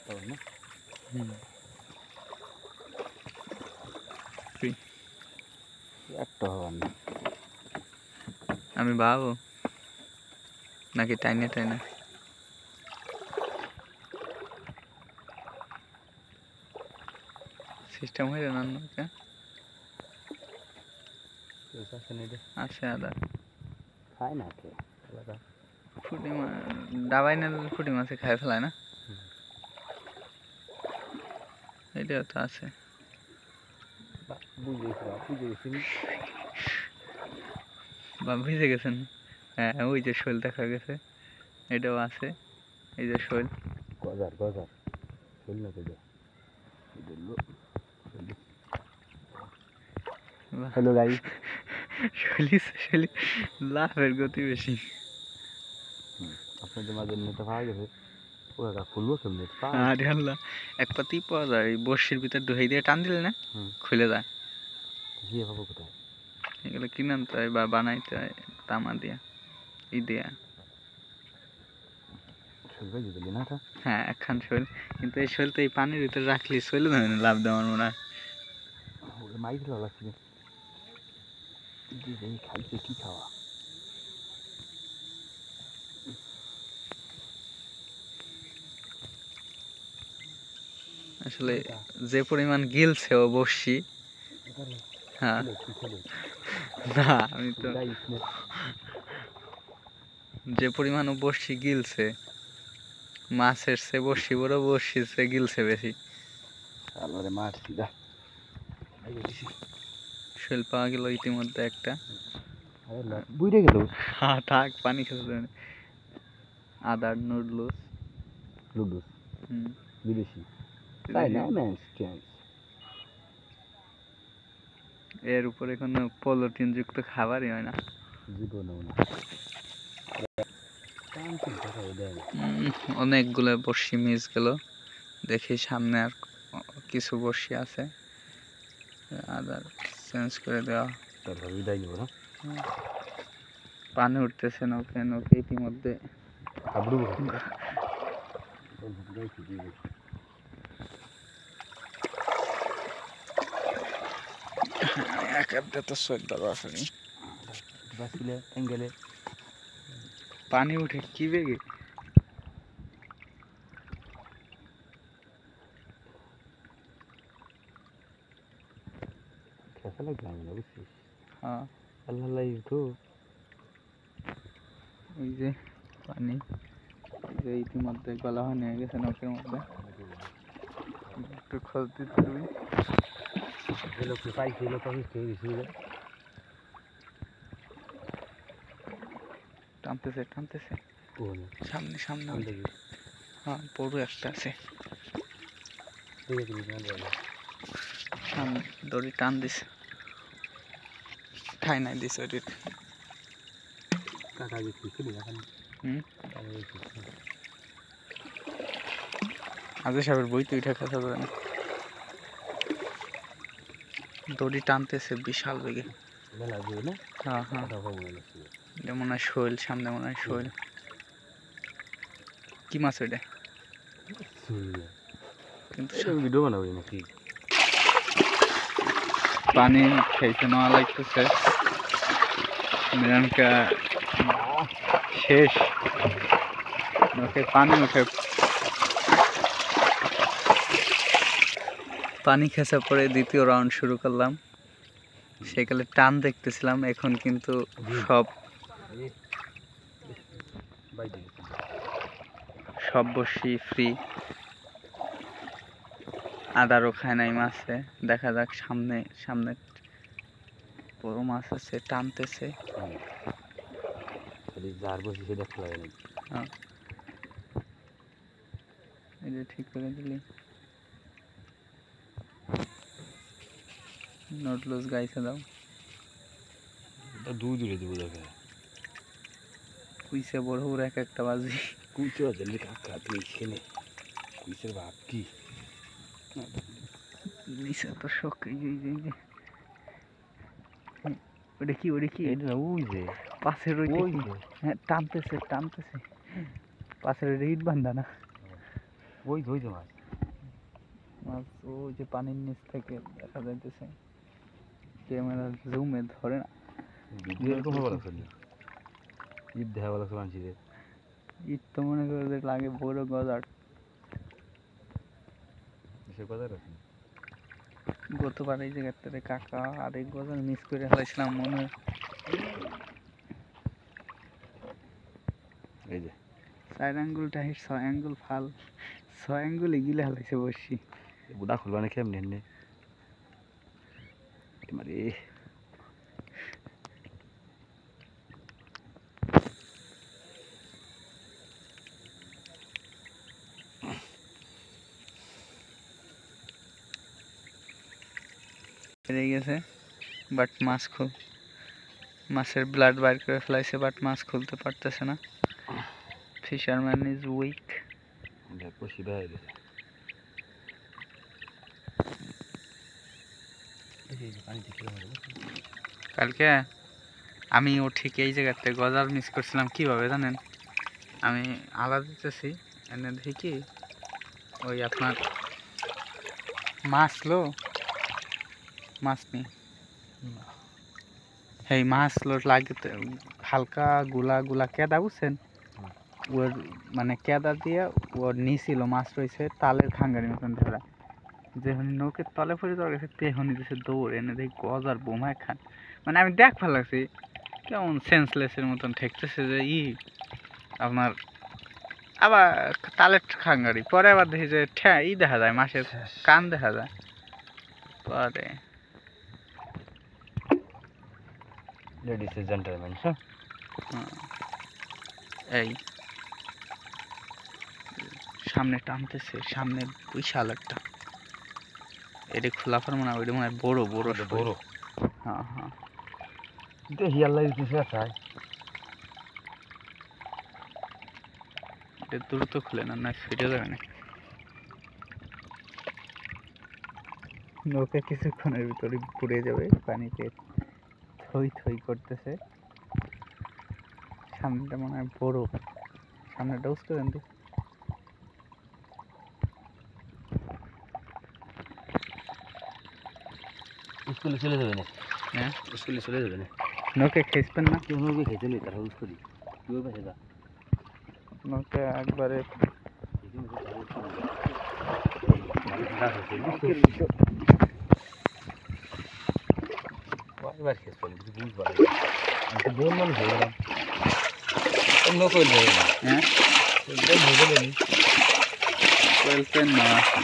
না একটা হওয়ার না আমি ভাবো নাকি টাইনে টাইনে সিস্টেম হয়ে না আছে আদা খায় না কে ফুটি মাছ ডাবাই না ফুটি মাছে খাই ফেলায় না এটাও তো আছে বা ভিজে গেছেন হ্যাঁ ওই যে শোল দেখা গেছে এটাও আছে এই যে শোল গজার গজার শোল না গজার হ্যালো গাইস শলি লাফের গতি বেশি আপনাদের মাঝে নেতা পাওয়া গেছে ওরা খুলবো কেমনি আরে আল্লাহ এক পাতি পাওয়া যায় এই বর্ষির ভিতর দই দিয়ে টান দিলে না খুলে যায় গিয়ে পাবো কোথায় এগুলো কিনে আনতে হয় বা বানাইতে হয় তামা দিয়া ই দিয়া হ্যাঁ একখান শৈল কিন্তু এই শৈল তো এই পানির ভিতরে রাখলি শৈল না লাভ দেওয়ার মনে হয় মাইক লাগছে খাইছে কি খাওয়া আসলে যে পরিমাণ গিলছে ও বসছি হ্যাঁ না আমি তো যে পরিমাণ ও বসছি গিলছে মাছের সে বসছি বড় বসছি সে গিলছে বেশি মারছি শৈল পাওয়া গেল ইতিমধ্যে একটা বুঝে গেল হ্যাঁ থাক পানি খেতে আদার নুডলস লুডুস বিদেশি এর উপরে কোনো পলিথিন যুক্ত খাবারই হয় না অনেকগুলো বড়শি মিস গেল দেখি সামনে আর কিছু বড়শি আছে আদার চেঞ্জ করে দেওয়া পানি উঠতেছে নৌকে নৌকে ইতিমধ্যে পানি উঠে কি বেগে এই যে পানি যে ইতিমধ্যে গলা হয়ে নিয়ে গেছে নৌকের মধ্যে একটু খোঁজ দিতে হবে টানতেছে টানতেছে সামনে সামনে হ্যাঁ বড় একটা আছে সামনে দড়ি টান দিছে ঠাই নাই দিছে ওটির আজকে সাহেবের বই তো উঠে কথা বলে না দড়ি টানতেছে বিশাল বেগে হ্যাঁ হ্যাঁ মনে হয় শৈল সামনে মনে হয় শৈল কি মাছ ওইটা কিন্তু ভিডিও বানাবি নাকি পানি খেয়েছে নেওয়া লাগতেছে মিরানকা শেষ ওকে পানি উঠে পানি খেঁচা পরে দ্বিতীয় রাউন্ড শুরু করলাম সেকালে টান দেখতেছিলাম এখন কিন্তু সব বসি ফ্রি আদারও খায় নাই মাছে দেখা যাক সামনে সামনে বড় মাছ আছে টানতেছে এই যে ঠিক করে দিলি নুডলস গাইছে দাও দুই দূরে দেবো দেখা কুইসে বড় বড় এক একটা বাজি কুইছে বাজে কাকা তুই খেলে কুইসের ভাব কি নিচে তো শখ এই যে ওটা কি ওই যে পাশের ওই হ্যাঁ টানতেছে পাশের ইট বান্ধা না ওই মাছ মাছ ওই যে পানির নিচ থেকে দেখা যাইতেছে, ক্যামেরা জুমে ধরে না। ভিডিও এরকম ভালো লাগছে না, ঈদ দেখা ভালো লাগছে মানছিরে। ঈদ তো মনে করে যে লাগে বড় গজার। কিসের কথা রাখেন? গতবার এই জায়গার থেকে কাকা আরেক গজার মিস করে ফেলাইছিলাম মনে হয়। এই যে 4 আঙ্গুলটা হিট 6 আঙ্গুল ফাল, 6 আঙ্গুলে গিলে ফেলাইছে বসি। বুদা খুলবা না কেমনি এনে মানে বেড়ে গেছে বাট মাছের ব্লাড বাইর করে ফেলাইছে, বাট মাছ খুলতে পারতেছে না। Fisherman is weak. বসি বাইরে গেছে। কালকে আমি ও ঠিক এই জায়গাতে গজাল মিস করছিলাম কিভাবে জানেন? আমি আলা দিতেছি, এনে দেখি কি ওই আপনার মাছ লো মাছ নেই, এই মাছ লো লাগতে হালকা গুলা কেদা বুঝছেন, ওর মানে কেদা দিয়ে ওর নিছিল মাছ রয়েছে তালের খাঙ্গারি মতন ধরা, যখন নৌকের তলে পড়ে যাওয়া গেছে তেহনি দিছে দৌড়, এনে দেখি গজার বোমায় খান। মানে আমি দেখ ভালো লাগছি কেমন সেন্সলেসের মতন ঠেকতেছে যে আপনার আবার তালের খাঙ্গারি, পরে আবার দেখি যে দেখা যায় মাছের কান দেখা যায় পরে। লেডিস এন্ড জেন্টলম্যান, এই সামনে টানতেছে, সামনে বিশাল একটা, এটা খোলা পারবো না, ওইটা মনে হয় বড় বড় বড়। হ্যাঁ হ্যাঁ দেখি আল্লাহ দিতেছে আসায়। এটা দ্রুত খুলে না, না ফিরে যাবে না। নৌকা কিছুক্ষণের ভিতরে পুড়ে যাবে, পানিতে থই থই করতেছে। সামনেটা মনে হয় বড়, সামনেটা উস করেন তো। স্কুলে চলে যাবে না? হ্যাঁ স্কুলে চলে যাবে না? নৌকা খেসবেন না? কেউ নৌকে খেতে নেই, তারা স্কুলে কেউ পাশে যা নৌকা একবারে বারবার খেস পারি কিছু বুঝতে পারি আমি তো বোন মানুষ হয়ে গেলাম। নৌকা যাবে না? হ্যাঁ ভেবে নেই কোয়েল পেন না আছে।